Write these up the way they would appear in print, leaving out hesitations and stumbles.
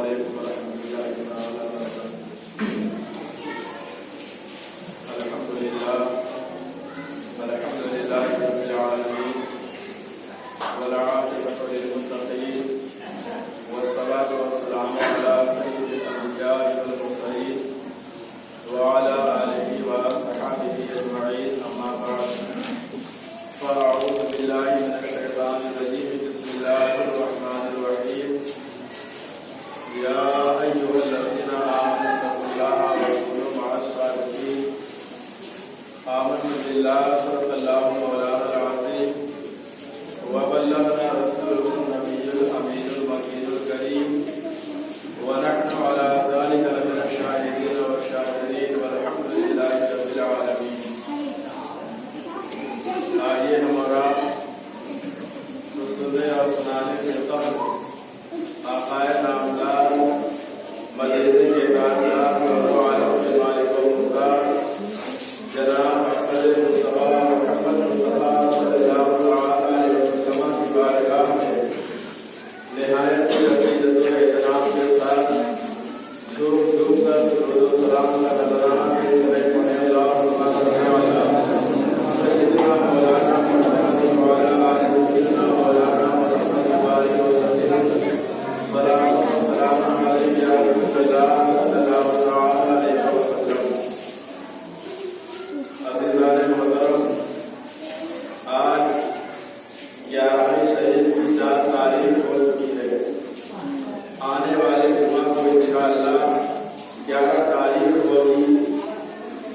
علیکم ورحمۃ اللہ تعالی وبرکاتہ۔ الحمد للہ رب العالمین والعاقبۃ للمتقین والصلاۃ والسلام علی سید الانبیاء والمرسلین وعلی آلہ وصحبہ اجمعین، اما بعد فاعوذ باللہ من الشیطان الرجیم، بسم اللہ الرحمن الرحیم۔ یا ایھا الذین آمنوا اتقوا اللہ وکونوا مع الصادقین۔ آمنا باللہ صدق اللہ مولانا العظیم وبلغنا رسولہ النبی الامین المکین الکریم ونحن علی ذلک لمن الشاہدین والشاکرین والحمد للہ رب العالمین۔ آئیے ہمارا سننے اور سنانے سے قبل آقائے نامدار مدینے کے تاجدار اور عالم کے مالک و مختار جناب احمد مصطفیٰ صلی اللہ علیہ وسلم کی بارگاہ میں نہایت عقیدت و احترام کے ساتھ جھوم جھوم کر درود و سلام کا نذرانہ پیش کریں۔ اللہم صل علی سیدنا مولانا محمد وعلی آل سیدنا مولانا محمد وبارک وسلم۔ سلام علیک یا رسول اللہ صلی اللہ علیہ وسلم۔ عزیزان محترم، آج 11ویں شریف کی 4 تاریخ ہو چکی ہے۔ آنے والے جمعہ کو انشاءاللہ 11 تاریخ ہوگی۔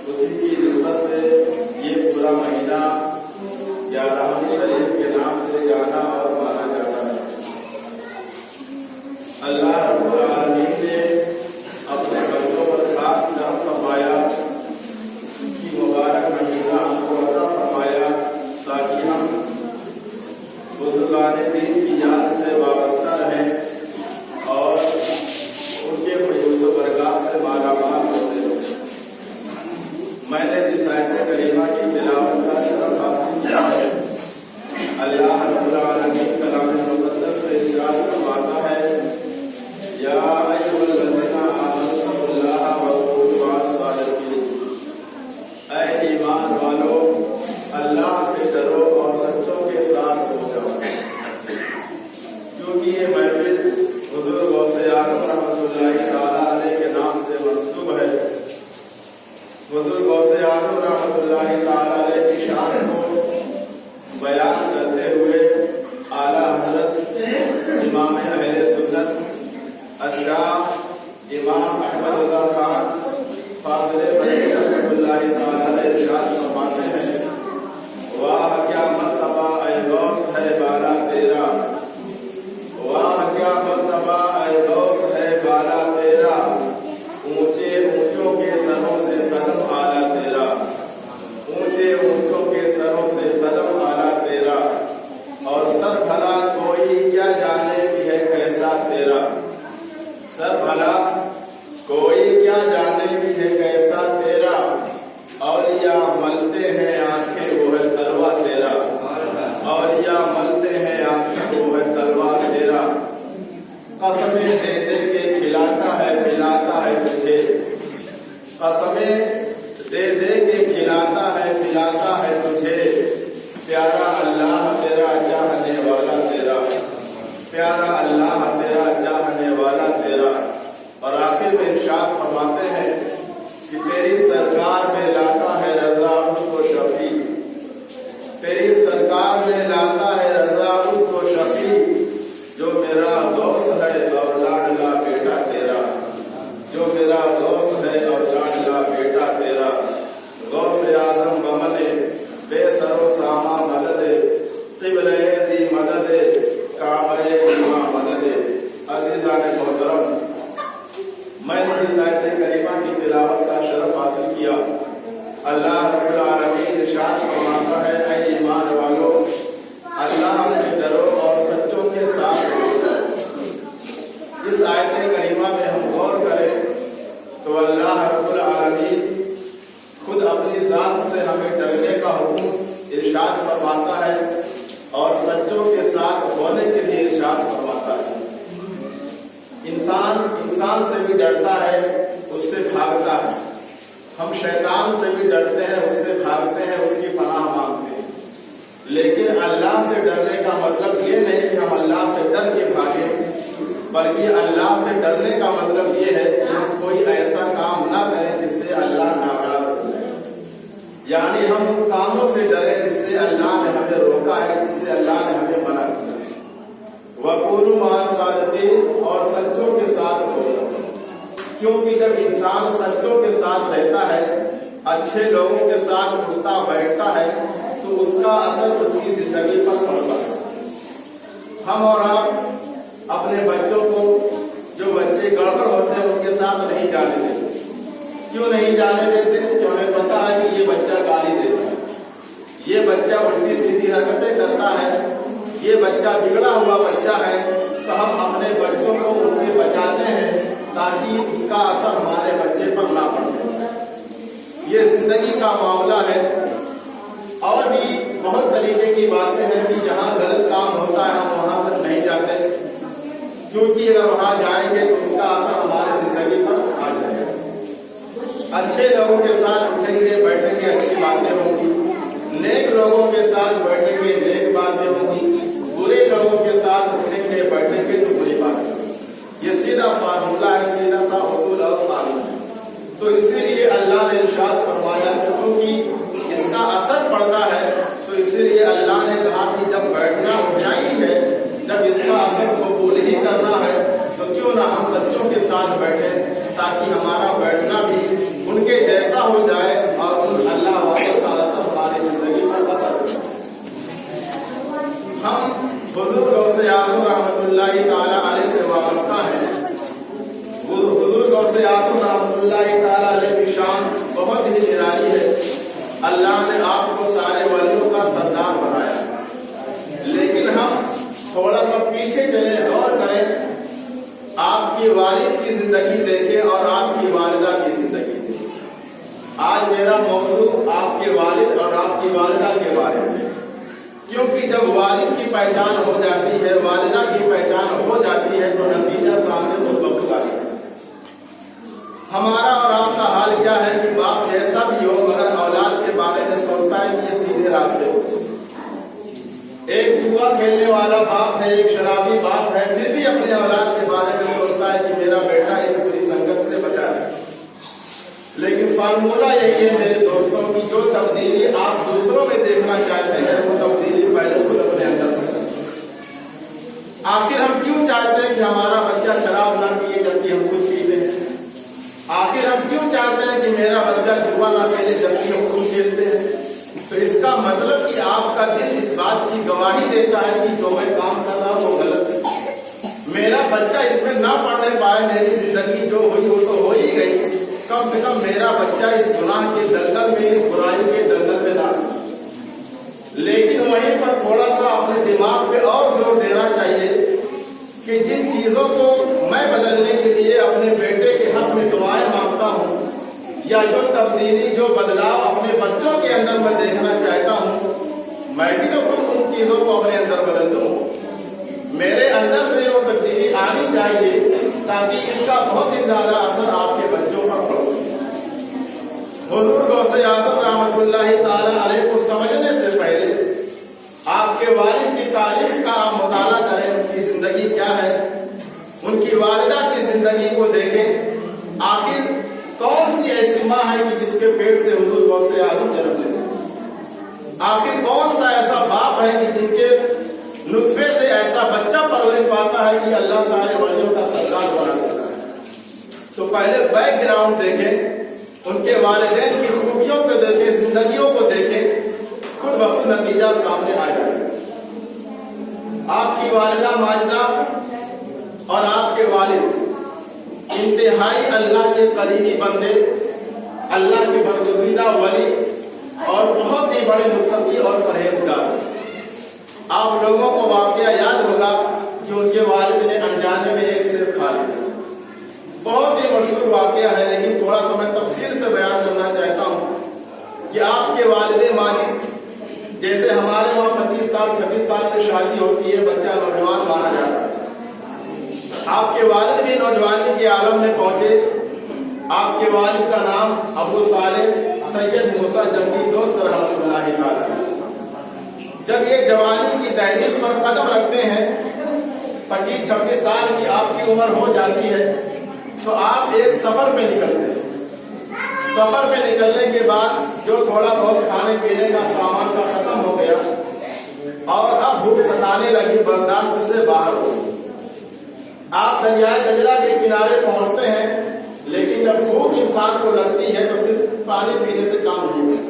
اسی کی نسبت سے یہ پورا مہینہ 11ویں شریف کے نام سے جانا اور مانا جاتا ہے۔ اللہ رب العالمین نے اپنے بندوں پر خاص کرم فرمایا کہ مبارک مہینہ ہم کو عطا فرمایا تاکہ ہم بزرگان دین کی یاد سے وابستہ رہیں اور ان کے فیوز و برکات سے مالا مال ہوتے رہیں۔ میں نے اس آیت کریمہ کی تلاوت کا شرف حاصل کیا ہے۔ اللہ رب العالمین کلام مقدس میں ارشاد فرماتا ہے، یا ایھا الذین آمنوا اتقوا اللہ وکونوا مع الصادقین۔ اے ایمان والو، اللہ سے ڈرو اور سچوں کے ساتھ ہو جاؤ۔ کیونکہ یہ محفل حضور غوث اعظم رحمۃ اللہ تعالی علیہ کے نام سے منسوب ہے۔ حضور غوث اعظم رحمۃ اللہ تعالی علیہ کی شان کو بیان کرتے ہوئے اعلیٰ حضرت امام اہل سنت الشاہ امام احمد رضا خان فاضل بریلوی رحمۃ اللہ تعالی علیہ ارشاد فرماتے ہیں، واہ کیا مرتبہ اے غوث ہے بالا تیرا، واہ کیا مرتبہ اے غوث ہے بالا تیرا، اونچے اونچوں کے سروں سے قدم اعلیٰ تیرا، اونچے اونچوں کے سروں سے قدم اعلیٰ تیرا، اور سر بھلا کوئی کیا جانے بھی ہے کیسا تیرا، سر بھلا کوئی کیا جانے بھی ہے کیسا تیرا، اور یا ملتے ہیں آنکھیں وہ ہے تلوا تیرا، اور یا ملتے ہیں آنکھیں وہ ہے تلوا تیرا، قسمیں دے دے کے کھلاتا ہے پلاتا ہے تجھے، قسمیں دے دے کے کھلاتا ہے پلاتا ہے تجھے، پیارا اللہ تیرا چاہنے والا تیرا، پیارا اللہ تیرا چاہنے والا تیرا۔ اور آخر میں ارشاد فرماتے ہیں کہ تیری سرکار میں لاتا ہے رضا اس کو شفیع، تیری سرکار میں لاتا ہے رضا اس کو شفیع، جو میرا غوث ہے اور لاڈلا بیٹا تیرا، جو میرا غوث ہے اور لاڈلا بیٹا تیرا، غوث اعظم بمدے بے سر و ساما مدد، قبلہ دی مدد، کعبہ ایما مدد۔ عزیزان محترم، میں نے اس آیت کریمہ کی تلاوت کا شرف حاصل کیا۔ اللہ رب العالمین ارشاد فرماتا ہے، اے ایمان والو، اللہ سے ڈرو اور سچوں کے ساتھ ہو۔ اس آیت کریمہ میں ہم غور کریں تو اللہ رب العالمین خود اپنی ذات سے ہمیں ڈرنے کا حکم ارشاد فرماتا ہے اور سچوں کے ساتھ ہونے کے لیے ارشاد فرماتا ہے۔ انسان इंसान से भी डरता है उससे भागता है, हम शैतान से भी डरते हैं उससे भागते हैं, उसकी पनाह मांगते हैं। लेकिन अल्लाह से डरने का मतलब ये नहीं कि हम अल्लाह से डर के भागे, बल्कि अल्लाह से डरने का मतलब ये है कि हम कोई ऐसा काम ना करें जिससे अल्लाह नाराज हो जाए, यानी हम उन कामों से डरें जिससे अल्लाह ने हमें रोका है, जिससे अल्लाह ने हमें मना किया है। वक़ूलू मअ सादिक़ीन, और सच्चों के साथ बोलो, क्योंकि जब इंसान सच्चों के साथ रहता है, अच्छे लोगों के साथ उठता बैठता है, तो उसका असर उसकी जिंदगी पर पड़ता है। हम और आप अपने बच्चों को, जो बच्चे गड़बड़ होते हैं उनके साथ नहीं जाने देते। क्यों नहीं जाने देते? क्योंकि हमें पता है कि ये बच्चा गाली देता है, ये बच्चा उल्टी सीधी हरकतें करता है, ये बच्चा बिगड़ा हुआ बच्चा है, तो हम अपने बच्चों को उससे बचाते हैं ताकि उसका असर हमारे बच्चे पर ना पड़े। ये जिंदगी का मामला है। और भी बहुत तरीके की बातें हैं कि जहाँ गलत काम होता है हम वहाँ पर नहीं जाते, क्योंकि अगर वहाँ जाएंगे तो उसका असर हमारे जिंदगी पर आ जाएगा। अच्छे लोगों के साथ उठेंगे बैठेंगे, अच्छी बातें होंगी, नेक लोगों के साथ बैठेंगे, नेक बातें होंगी, बुरे लोगों के साथ उठेंगे बैठेंगे तो बुरी बातें। ये सीधा फार्मूला है, सीधा सा उसूल और कानून है। तो इसीलिए अल्लाह ने इरशाद फरमाया, क्योंकि इसका असर पड़ता है, तो इसीलिए अल्लाह ने कहा कि जब बैठना उठना ही है, जब इसका असर कबूल ही करना है, तो क्यों ना हम सच्चों के साथ बैठे, ताकि हमारा बैठना भी उनके जैसा हो जाए और उन अल्लाह वालों का असर हमारी जिंदगी पर असर हो। हम हुजूर गौसे आज़म रहमतुल्लाहि ताला अलैहि से वाबस्ता हैं। हुजूर गौसे आज़म रहमतुल्लाहि ताला अलैहि की शान बहुत ही निराली है। अल्लाह ने आपको सारे वलियों का सरदार बनाया, लेकिन हम थोड़ा सा पीछे चले और करें, आपकी वालिद की जिंदगी देखें और आपकी वालिदा की जिंदगी देखें। आज मेरा मौजूद आपके वालिद और आपकी वालिदा के बारे में, क्योंकि जब वालिद की पहचान हो जाती है, वालिदा की पहचान हो जाती है, तो नतीजा सामने खुद ब खुद आ जाता है। हमारा और आपका हाल क्या है कि बाप जैसा भी हो, मगर औलाद के बारे में सोचता है कि ये सीधे रास्ते हो। एक जुआ खेलने वाला बाप है, एक शराबी बाप है, फिर भी अपने औलाद के बारे में सोचता है कि मेरा बेटा इस बुरी संगत से बचा रहे। लेकिन फार्मूला यही है मेरे दोस्तों की, जो तब्दीली आप दूसरों में देखना चाहते हैं, वो तब्दीली पहले खुद अपने अंदर करें। आखिर हम क्यों चाहते हैं कि हमारा बच्चा शराब ना पिए जबकि हम खुद पीते हैं? आखिर हम क्यों चाहते हैं कि मेरा बच्चा जुआ ना खेले जबकि हम खुद खेलते हैं? तो इसका मतलब कि आपका दिल इस बात की गवाही देता है कि जो मैं काम कर रहा हूँ वो गलत है। मेरा बच्चा इसमें ना पढ़ने पाए, मेरी जिंदगी जो हुई वो तो हो ही गई, कम से कम मेरा बच्चा इस गुनाह के दलदल में, इस बुराई के दलदल में ना। लेकिन वहीं पर थोड़ा सा अपने दिमाग पे और जोर देना चाहिए कि जिन चीजों को मैं बदलने के लिए अपने बेटे के हक में दुआएं मांगता हूँ, या जो तब्दीली, जो बदलाव अपने बच्चों के अंदर मैं देखना चाहता हूँ, मैं भी तो खुद उन चीजों को अपने अंदर बदल दूँ। मेरे अंदर से वो तब्दीली आनी चाहिए ताकि इसका बहुत ही ज्यादा असर आपके बच्चों पर पड़ सके। हुजूर गौसे आज़म रहमतुल्लाहि ताला अलैहि को समझने से पहले आपके वालिद की तारीख का आप मुताला करें, उनकी जिंदगी क्या है, उनकी वालिदा की जिंदगी को देखें। आखिर कौन सी ऐसी माँ है कि जिसके पेट से हुजूर गौसे आज़म जन्म लेते? आखिर कौन सा ऐसा बाप है कि जिनके नुत्फे से ऐसा बच्चा परवरिश पाता है कि अल्लाह सारे वलियों का सरदार बना देता है? तो पहले बैकग्राउंड देखें, उनके वालिदैन की खूबियों को देखें, जिंदगियों को देखें, खुद ब खुद नतीजा सामने आ जाएगा। आपकी वालिदा माजिदा और आपके वालिद इंतहाई अल्लाह के करीबी बंदे, अल्लाह के बरगुज़ीदा वली और बहुत ही बड़े मुत्तकी और परहेजगार। आप लोगों को वाकया याद होगा कि उनके वालिद ने अनजाने में एक सेब खा लिया। बहुत ही मशहूर वाकया है, लेकिन थोड़ा सा मैं तफसील से बयान करना चाहता हूँ कि आपके वालिद माजिद, जैसे हमारे वहाँ 25 साल 26 साल में शादी होती है, बच्चा नौजवान माना जाता है। آپ کے والد بھی نوجوانی کے عالم میں پہنچے. آپ کے والد کا نام ابو صالح سید موسیٰ جنگی دوست رحمۃ اللہ تعالی. جب یہ جوانی کی دہلیز پر قدم رکھتے ہیں، 25-26 سال کی آپ کی عمر ہو جاتی ہے، تو آپ ایک سفر پہ نکلتے ہیں. سفر پہ نکلنے کے بعد جو تھوڑا بہت کھانے پینے کا سامان کا ختم ہو گیا اور اب بھوک ستانے لگی، برداشت سے باہر ہو. آپ دریائے دجلہ کے کنارے پہنچتے ہیں، لیکن جب بھوک انسان کو لگتی ہے تو صرف پانی پینے سے کام نہیں ہوتا.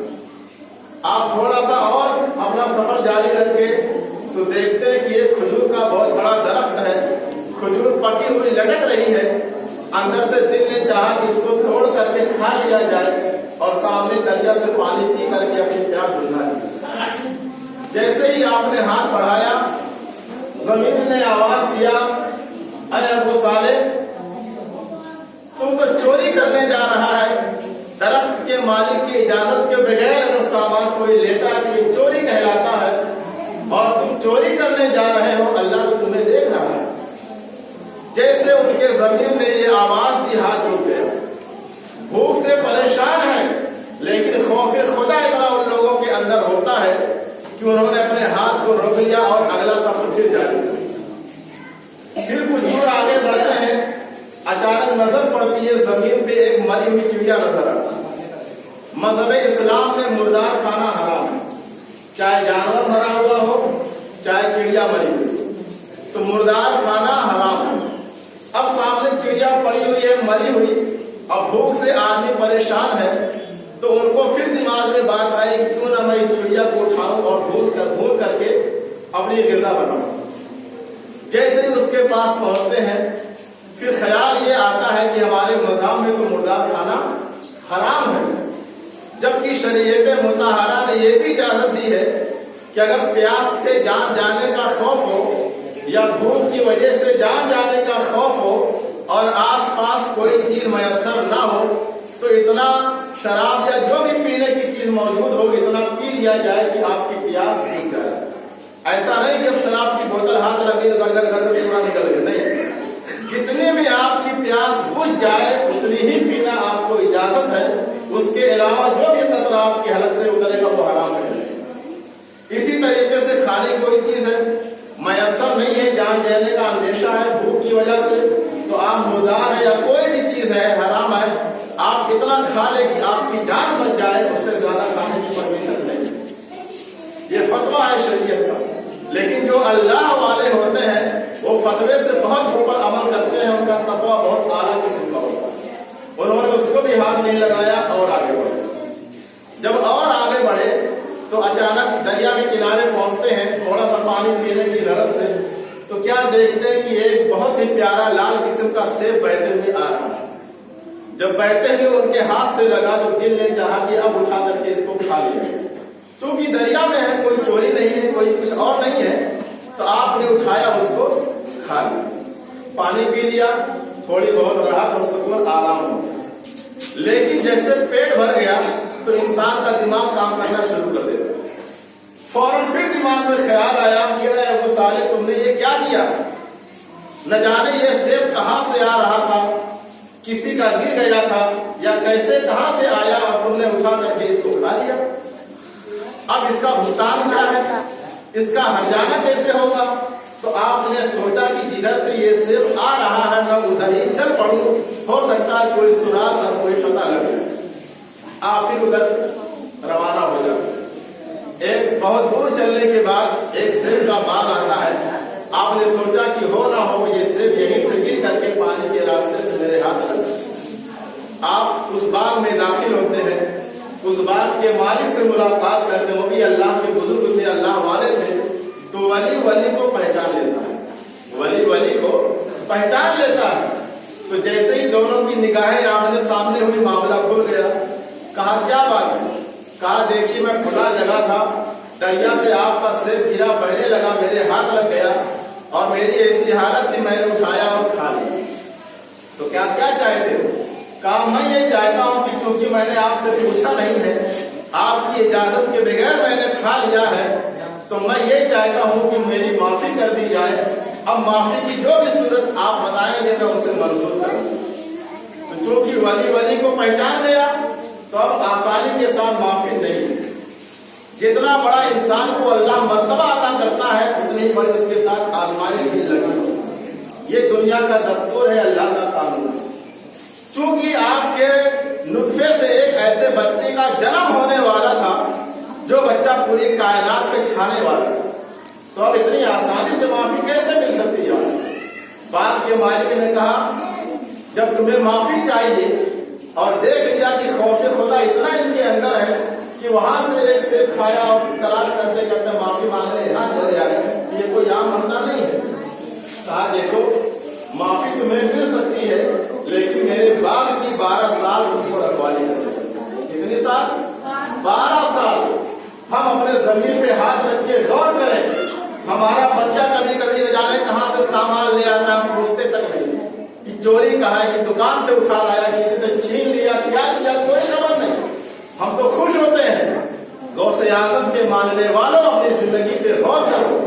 آپ تھوڑا سا اور اپنا سفر جاری رکھے تو دیکھتے ہیں کہ ایک کھجور کا بہت بڑا درخت ہے. کھجور پکی ہوئی لٹک رہی ہے. اندر سے دل نے چاہا کہ اس کو توڑ کر کے کھا لیا جائے اور سامنے دریا سے پانی پی کر کے اپنی پیاس بجھا لی. جیسے ہی آپ نے ہاتھ بڑھایا، زمین نے آواز دیا، اے ابو صالح، تم تو چوری کرنے جا رہا ہے. درخت کے مالک کی اجازت کے بغیر اگر سامان کوئی لیتا ہے تو یہ چوری کہلاتا ہے، اور تم چوری کرنے جا رہے ہو. اللہ تو تمہیں دیکھ رہا ہے. جیسے ان کے ضمیر نے یہ آواز دی، ہاتھ رک گیا. بھوک سے پریشان ہے، لیکن خوف خدا اتنا ان لوگوں کے اندر ہوتا ہے کہ انہوں نے اپنے ہاتھ کو روک لیا اور اگلا سفر پھر جاری کیا. پھر کچھ دور آگے بڑھتے ہیں، اچانک نظر پڑتی ہے زمین پہ ایک مری ہوئی چڑیا نظر آتی. مذہب اسلام میں مردار کھانا حرام ہے، چاہے جانور مرا ہوا ہو چاہے چڑیا مری ہوئی، تو مردار کھانا حرام ہے. اب سامنے چڑیا پڑی ہوئی ہے، مری ہوئی، اب بھوک سے آدمی پریشان ہے، تو ان کو پھر دماغ میں بات آئی کیوں نہ میں اس چڑیا کو اٹھاؤں اور بھون کر کے اپنی غذا بناؤں. جیسے ہی اس کے پاس پہنچتے ہیں، پھر خیال یہ آتا ہے کہ ہمارے مذہب میں تو مردار کھانا حرام ہے، جبکہ شریعت مطہرہ نے یہ بھی اجازت دی ہے کہ اگر پیاس سے جان جانے کا خوف ہو یا بھوک کی وجہ سے جان جانے کا خوف ہو اور آس پاس کوئی چیز میسر نہ ہو، تو اتنا شراب یا جو بھی پینے کی چیز موجود ہو اتنا پی لیا جائے کہ آپ کی پیاس مٹ جائے. ایسا نہیں کہ اب شراب کی بوتل ہاتھ لگی تو گڑگڑ گڑگڑ پورا نکل گیا، نہیں. جتنی بھی آپ کی پیاس بجھ جائے اتنی ہی پینا آپ کو اجازت ہے. اس کے علاوہ جو بھی قطرہ آپ کی حلق سے اترے گا وہ حرام ہے. اسی طریقے سے کھانے کوئی چیز ہے میسر نہیں ہے، جان جانے کا اندیشہ ہے بھوک کی وجہ سے، تو آپ مردار ہے یا کوئی بھی چیز ہے حرام ہے. آپ اتنا کھا لیں کہ آپ کی جان بچ جائے، اس سے زیادہ کھانے کی پرمیشن نہیں. یہ فتویٰ ہے شریعت کا. لیکن جو اللہ والے ہوتے ہیں وہ فتوے سے بہت اوپر عمل کرتے ہیں، ان کا تقویٰ بہت اعلیٰ قسم کا ہوتا ہے. انہوں نے اس کو بھی ہاتھ نہیں لگایا اور آگے بڑھے. جب اور آگے بڑھے تو اچانک دریا کے کنارے پہنچتے ہیں تھوڑا سا پانی پینے کی غرض سے، تو کیا دیکھتے ہیں کہ ایک بہت ہی پیارا لال قسم کا سیب بہتے ہوئے آ رہا ہے. جب بہتے ہوئے ان کے ہاتھ سے لگا تو دل نے چاہا کہ اب اٹھا کر کے اس کو کھا لیا. چونکہ دریا میں ہے، کوئی چوری نہیں ہے، کوئی کچھ اور نہیں ہے، تو آپ نے اٹھایا اس کو کھا لیا. پانی پی لیا، تھوڑی بہت راحت اور سکون آرام ہو. لیکن جیسے پیٹ بھر گیا تو انسان کا دماغ کام کرنا شروع کر دیتا. فوراً پھر دماغ میں خیال آیا کہ اے ابو صالح، تم نے یہ کیا کیا؟ نہ جانے یہ سیب کہاں سے آ رہا تھا، کسی کا گر گیا تھا یا کیسے کہاں سے آیا اور تم نے اٹھا کر کے اس کو کھا لیا. اب اس کا بھگتان کیا ہے، اس کا ہرجانہ کیسے ہوگا؟ تو آپ نے سوچا کہ جدھر سے یہ سیب آ رہا ہے میں ادھر ہی چل پڑوں، ہو سکتا ہے کوئی سراغ اور کوئی پتہ لگ جائے. آپ پھر ادھر روانہ ہو جاتے. ایک بہت دور چلنے کے بعد ایک سیب کا باغ آتا ہے. آپ نے سوچا کہ ہو نہ ہو یہ سیب یہیں سے گر کر کے پانی کے راستے سے میرے ہاتھ لگ جائے. آپ اس باغ میں داخل ہوتے ہیں، اس باغ کے مالک سے ملاقات کرتے ہیں. وہ بھی اللہ کے بزرگ تھے، اللہ والے تھے. تو ولی کو پہچان لیتا ہے، ولی کو پہچان لیتا ہے. تو جیسے ہی دونوں کی نگاہیں آمنے سامنے ہوئی معاملہ کھل گیا. کہا کیا بات ہے؟ کہا دیکھیے میں کھلا جگہ تھا، دریا سے آپ کا سیب گرا، بہنے لگا، میرے ہاتھ لگ گیا اور میری ایسی حالت تھی میں نے اٹھایا اور کھا لیا. تو کیا چاہتے ہو؟ کہا میں یہ چاہتا ہوں کہ چونکہ میں نے آپ سے پوچھا نہیں ہے، آپ کی اجازت کے بغیر میں نے کھا لیا ہے، تو میں یہ چاہتا ہوں کہ میری معافی کر دی جائے अब माफी की जो भी सूरत आप बताएंगे मैं उसे मंजूर करूंगा। तो चूंकि वली को पहचान गया तो अब आसानी के साथ माफी नहीं है। जितना बड़ा इंसान को अल्लाह मर्तबा अता करता है उतनी ही बड़ी उसके साथ आजमाइश भी लगी। ये दुनिया का दस्तूर है, अल्लाह का कानून। चूंकि आपके नुतफे से एक ऐसे बच्चे का जन्म होने वाला था जो बच्चा पूरी कायनात पे छाने वाला था, तो अब इतनी आसानी से माफी कैसे मिल सकती है? बात के मालिक ने कहा जब तुम्हें माफी चाहिए और देख लिया कि खौफ खुदा इतना इनके अंदर है कि वहां से एक सेब खाया और तलाश करते करते माफी मांगने यहाँ चले आए, ये कोई आम मामला नहीं है। कहा देखो माफी तुम्हें मिल सकती है लेकिन मेरे बाग की 12 साल तुमको रखवाली करनी। कितनी साल? 12 साल। हम अपने जमीन पे हाथ रख के गौर करें, हमारा बच्चा कभी कभी न जाने कहाँ से सामान ले आता, हम पूछते तक नहीं कि चोरी कहा है, कि दुकान से उठा लाया, किसी से छीन लिया, क्या किया, कोई खबर नहीं। हम तो खुश होते हैं। गौसे आजम के मानने वालों अपनी जिंदगी पे गौर करो।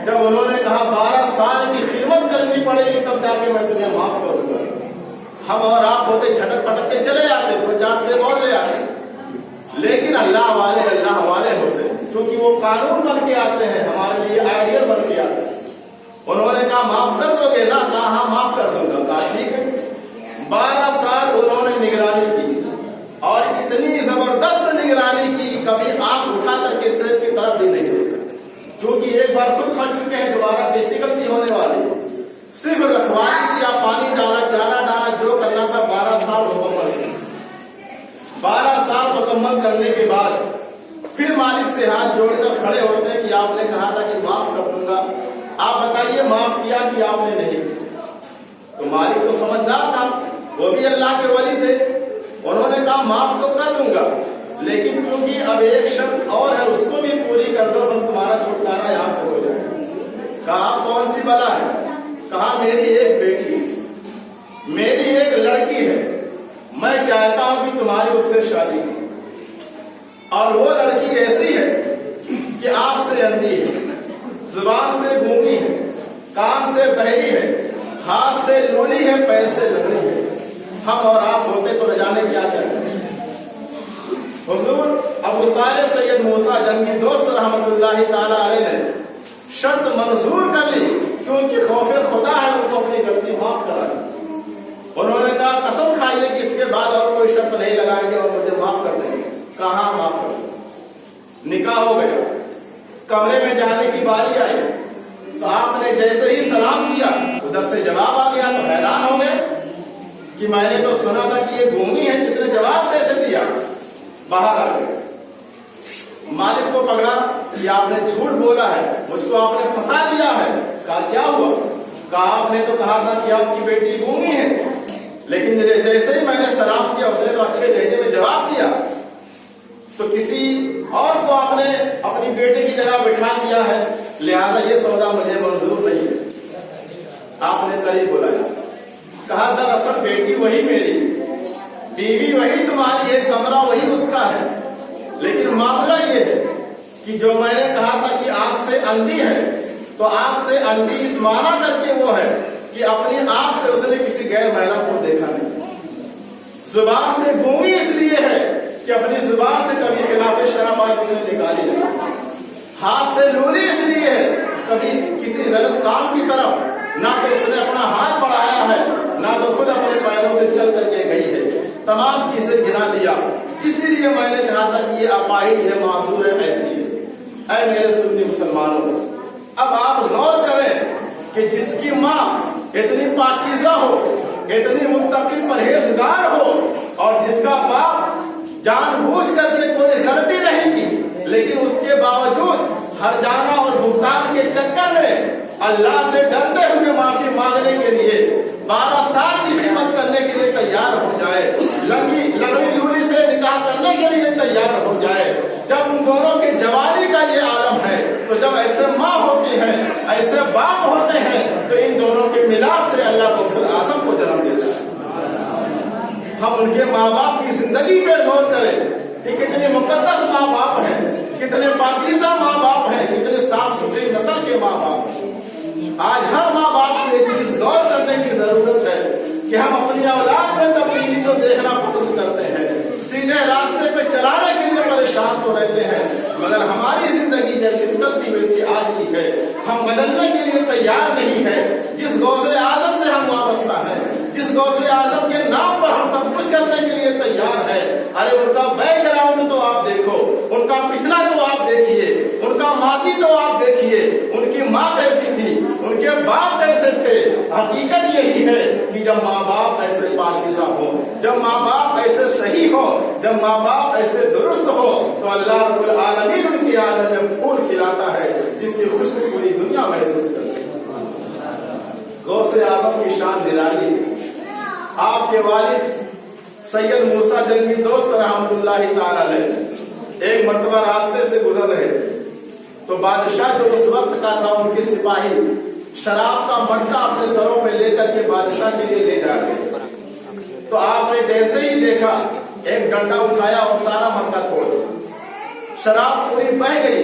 जब उन्होंने कहा 12 साल की खिदमत करनी पड़ेगी तब जाके मैं तुम्हें माफ करूंगा, हम और आप होते झटक पटक के चले जाते, 2-4 से और ले आते। लेकिन अल्लाह वाले होते हैं, क्योंकि वो कानून बन के आते हैं, हमारे लिए आइडियल बन के आते हैं। उन्होंने कहा माफ कर दोगे ना? कहा हाँ माफ कर दूंगा। कहा ठीक है। 12 साल उन्होंने निगरानी की और इतनी जबरदस्त निगरानी की कभी आंख उठा करके सेब की तरफ भी नहीं देखा, क्योंकि एक बार खुद खा चुके हैं, दोबारा कैसी गलती होने वाली है। सिर्फ रखवाली किया, पानी डाला, चारा डाला, जो करना था 12 साल मुकम्मल। 12 साल मुकम्मल करने के बाद फिर मालिक से हाथ जोड़कर खड़े होते हैं कि आपने कहा था कि माफ कर दूंगा, आप बताइए माफ किया कि आपने नहीं? तो मालिक तो समझदार था, वो भी अल्लाह के वली थे। उन्होंने कहा माफ तो कर दूंगा लेकिन चूंकि अब एक शर्त और है, उसको भी पूरी कर दो, बस तुम्हारा छुटकारा यहाँ से हो जाए। कहा कौन सी बला है? कहा मेरी एक बेटी, मेरी एक लड़की है, मैं चाहता हूं कि तुम्हारी उससे शादी हो। और वो लड़की ऐसी है कि आंख से अंधी है, जुबान से गूंगी है, कान से बहरी है, हाथ से लूली है, पैर से लंगड़ी है। हम और आप होते तो न जाने क्या कहते हैं। हुजूर अबू सालेह सैयद मूसा जंगी दोस्त रहमतुल्लाह ताला अलैह ने शर्त मंजूर कर ली, क्योंकि खौफे खुदा है, उनको अपनी गलती माफ करा दी। उन्होंने कहा कसम खाइए कि इसके बाद और कोई शर्त नहीं लगाएंगे और मुझे माफ कर देंगे। कहा माफ कर दो। निकाह हो गया, कमरे में जाने की बारी आई तो आपने जैसे ही सलाम किया उधर से जवाब आ गया, तो हैरान हो गए कि मैंने तो सुना था कि ये गूंगी है, जिसने जवाब कैसे दिया? बाहर आ गए, मालिक को पकड़ा कि आपने झूठ बोला है, मुझको आपने फंसा दिया है। कहा क्या हुआ? कहा आपने तो कहा था कि आपकी बेटी गूंगी है, लेकिन जैसे ही मैंने सलाम किया उसने तो अच्छे लहजे में जवाब दिया, तो किसी और को आपने अपनी बेटी की जगह बिठा दिया है, लिहाजा ये सौदा मुझे मंजूर नहीं है। आपने करीब बुलाया, कहा दरअसल बेटी वही मेरी, बीवी वही तुम्हारी, एक कमरा वही उसका है, लेकिन मामला ये है कि जो मैंने कहा था कि आंख से अंधी है, तो आंख से अंधी इस माना करके वो है कि अपनी आंख से उसने किसी गैर महरम को देखा नहीं। जुबान से गूंगी इसलिए है कि अपनी जुबान से कभी खिलाफ शराबात उसने निकाली नहीं। हाथ से लूली इसलिए है कभी किसी गलत काम की तरफ ना तो उसने अपना हाथ बढ़ाया है, ना तो खुद अपने पैरों से चल करके गई है, तमाम चीजें गिना दिया। इसीलिए मैंने कहा था कि ये अपाहिज है, मासूर है, ऐसी है। ऐ मेरे सुन्नी मुसलमानों, अब आप गौर करें कि जिसकी माँ इतनी पाकीज़ा हो, इतनी मुत्तकी परहेजगार हो, और जिसका बाप जानबूझ करके कोई गलती नहीं की, लेकिन उसके बावजूद हर जाना और भुगतान के चक्कर में अल्लाह से डरते हुए माफी मांगने के लिए 12 साल की खिदमत करने के लिए तैयार हो जाए, लंगड़ी लूली से निकाह करने के लिए तैयार हो जाए, जब उन दोनों के जवानी का ये आलम है, तो जब ऐसे माँ होती है, ऐसे बाप होते हैं, तो इन दोनों के मिलाप से अल्लाह गौसुल आजम को जन्म देता है। हम उनके माँ बाप की जिंदगी पे गौर करें कि कितने मुकद्दस माँ बाप हैं, कितने पाकीज़ा माँ बाप हैं, कितने साफ सुथरी नस्ल के माँ बाप हैं। आज हर माँ बाप को ये चीज गौर करने की जरूरत है कि हम अपनी औलाद में तब्दीली तो देखना पसंद करते हैं, सीधे रास्ते पे चलाने के लिए परेशान तो रहते हैं, मगर हमारी जिंदगी जैसी निकलती वैसी आज की है, हम बदलने के लिए तैयार नहीं है। जिस गौसे आजम से हम वाबस्ता है, जिस गौसे आजम के नाम पर हम सब कुछ करने के लिए तैयार है, अरे उनका बैकग्राउंड तो आप देखो, उनका पिछला तो आप देखिए, उनका मासी तो आप देखिए, उनकी माँ कैसी थी, उनके बाप कैसे थे। हकीकत यही है कि जब माँ बाप ऐसे पाकीज़ा हो, जब माँ बाप ऐसे सही हो, जब माँ बाप ऐसे दुरुस्त हो, तो अल्लाह रब्बुल आलमीन उनकी आलम में फूल खिलाता है जिसकी खुशबू पूरी दुनिया महसूस करती है। गौसे आजम की शान निराली। आपके वालिद सैयद मूसा जंगी दोस्त रहमतुल्लाहि ताला अलैह एक मर्तबा रास्ते से गुजर रहे तो बादशाह जो उस वक्त का था, उनके सिपाही शराब का मटका अपने सरों में लेकर के बादशाह के लिए ले जा रहे। तो आपने जैसे ही देखा एक डंडा उठाया और सारा मटका तोड़ दिया, शराब पूरी बह गई।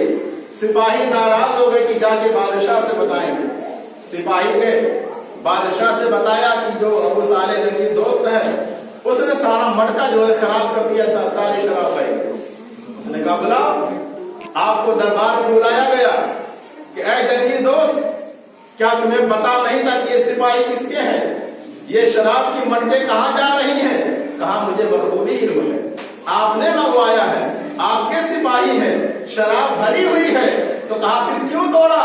सिपाही नाराज हो गए कि जाके बादशाह से बताएंगे। सिपाही ने बादशाह से बताया कि जो अबू साले जंगी दोस्त है उसने सारा मटका जो है खराब कर दिया, सारी शराब बह गई। उसने कहा बुलाओ। आपको दरबार में बुलाया गया कि ऐ जंगी दोस्त, क्या तुम्हें पता नहीं था कि ये सिपाही किसके हैं, ये शराब की मटके कहाँ जा रही हैं? कहा मुझे बखूबी इल्म है, आपने मंगवाया है, आपके सिपाही हैं, शराब भरी हुई है। तो कहा फिर क्यों तोड़ा?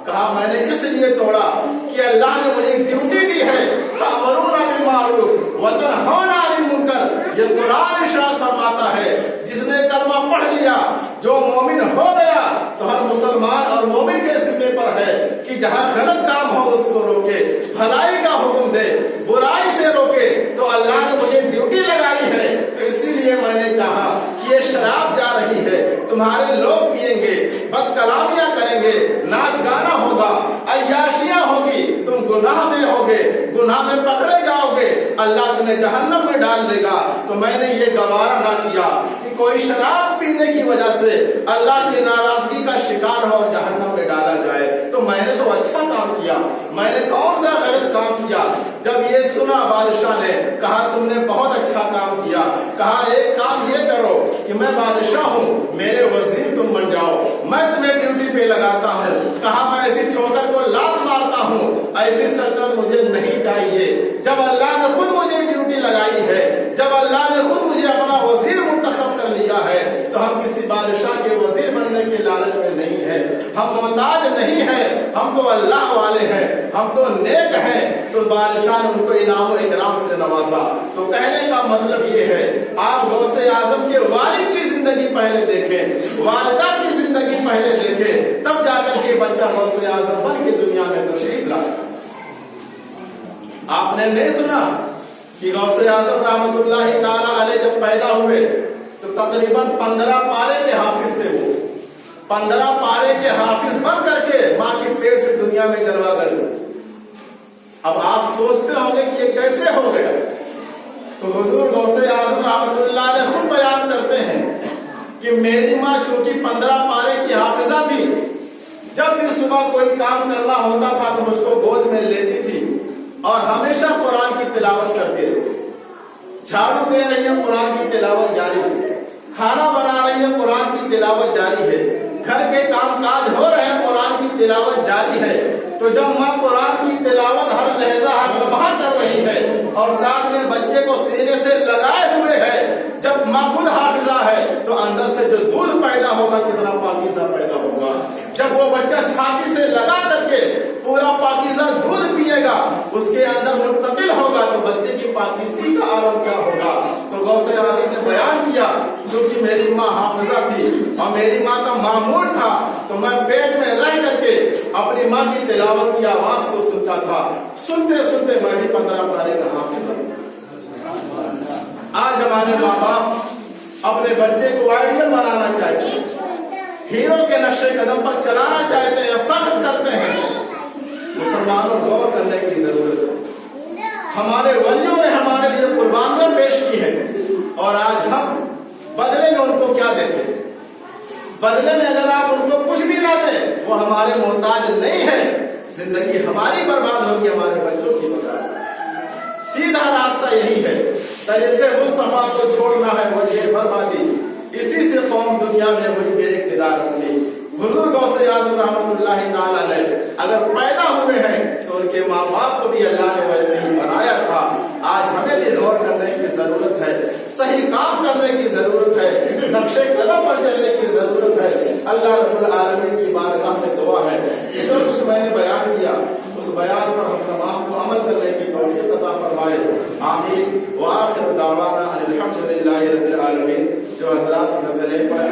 कहा मैंने इसलिए तोड़ा कि अल्लाह ने मुझे ड्यूटी दी है, तामरूना बिल मारूफ व तनहौना अनिल मुनकर। ये कुरान इरशाद फरमाता है जिसने कलमा पढ़ लिया, जो मोमिन हो गया, तो हर मुसलमान और मोमिन के जिम्मे पर है कि जहाँ गलत काम हो उसको रोके, भलाई का हुक्म दे, बुराई से रोके। तो अल्लाह ने मुझे ड्यूटी लगाई है, तो इसीलिए मैंने चाहा कि ये शराब जा रही है, तुम्हारे लोग पिएंगे, बदकलामियां करेंगे, नाच गाना होगा, अय्याशियां होगी, तुम गुनाह में होगे, गुनाह में पकड़े जाओगे, अल्लाह तुम्हें जहन्नम में डाल देगा। तो मैंने ये गवारा ना किया कि कोई शराब पीने की वजह से अल्लाह की नाराजगी का शिकार हो और जहन्नम में डाला जाए। तो मैंने तो अच्छा काम किया, मैंने कौन सा गलत काम किया? जब ये सुना बादशाह ने कहा तुमने बहुत अच्छा काम किया। कहा एक काम ये करो कि मैं बादशाह हूँ, मेरे वजीर तुम बन जाओ, मैं तुम्हें ड्यूटी पे लगाता हूँ। कहा मैं ऐसी ठोकर को लात मारता हूँ, ऐसी सल्तनत मुझे नहीं चाहिए। जब अल्लाह ने खुद मुझे ड्यूटी लगाई है, जब अल्लाह ने खुद मुझे अपना वजीर मुंतखब कर लिया है, तो हम किसी बादशाह के वजीर बनने के लालच में नहीं है, हम मोहताज नहीं है, हम तो अल्लाह वाले हैं, हम तो नेक हैं। तो बादशाह ने उनको इनाम इकराम से नवाजा। तो कहने का मतलब ये है, आप गौसे आजम के वालिद की जिंदगी पहले देखें, वालिदा की जिंदगी पहले देखें, तब जाकर के बच्चा गौसे आजम बन के दुनिया में तशरीफ लाए। आपने नहीं सुना कि गौसे आजम रहमतुल्लाहि ताला अलैह जब पैदा हुए तो तकरीबन 15 पारे के हाफिज थे। वो 15 पारे के हाफिज बन करके माँ के पेट से दुनिया में जलवा कर। अब आप सोचते होंगे कि ये कैसे हो गया? तो हुजूर गौसे आजम रहमतुल्लाह ने खुद बयान करते हैं कि मेरी माँ चूंकि 15 पारे की हाफिजा थी, जब भी सुबह कोई काम करना होता था तो मुझको गोद में लेती थी और हमेशा कुरान की तिलावत करती रही। झाड़ू दे रही है, कुरान की तिलावत जारी है, खाना बना रही है, कुरान की तिलावत जारी है, घर के काम काज हो रहे हैं, कुरान की तिलावत जारी है। तो जब माँ कुरान की तिलावत हर लहजा हर लम्हा कर रही है और साथ में बच्चे को सीने से लगाए हुए है, जब माँ खुद हाफिजा है तो अंदर से जो दूध पैदा होगा कितना पाकीज़ा पैदा होगा। जब वो बच्चा छाती से लगा करके पूरा पाकीज़ा दूध पिएगा, उसके अंदर मुंतकिल होगा, तो बच्चे की पाकीज़गी का आलम क्या होगा। तो गौसे आज़म ने बयान किया क्योंकि मेरी माँ हाफिजा थी और मेरी माँ का मामूल था, तो मैं पेट में रह करके अपनी माँ की तिलावत की आवाज को सुनता था। सुनते सुनते मैं भी 15 पारे का हाफिज बन गया। आज हमारे माँ बाप अपने बच्चे को आइडियल बनाना चाहते हैं, हीरो के नक्शे कदम पर चलाना चाहते हैं, फख्र करते हैं। मुसलमानों को गौर करने की जरूरत है। हमारे वलियों ने हमारे लिए कुर्बानियां पेश की है और आज हम बदले में उनको क्या देते हैं? बदले में अगर आप उनको कुछ भी ना दें, वो हमारे मोहताज नहीं है, زندگی ہماری برباد ہوگی، ہمارے بچوں کی برباد۔ سیدھا راستہ یہی ہے، طریقے مصطفیٰ کو چھوڑنا ہے وجہ بربادی، اسی سے قوم دنیا میں ہوئی بے اقتدار ہوگی۔ حضور غوث اعظم رحمۃ اللہ تعالی علیہ اگر پیدا ہوئے ہیں تو ان کے ماں باپ کو بھی اللہ نے ویسے ہی بنایا تھا۔ آج ہمیں بھی غور کرنے کی ضرورت ہے، صحیح کام کرنے کی ضرورت ہے، نقشے قدم پر چلنے کی ضرورت ہے۔ اللہ رب العالمین کی بارگاہ میں دعا ہے جو کچھ میں نے بیان کیا اس بیان پر ہم تمام کو عمل کرنے کی توفیق عطا فرمائے، آمین۔ وآخر دعوانا ان الحمد للہ رب العالمین۔ جو حضرات سنت لے پڑے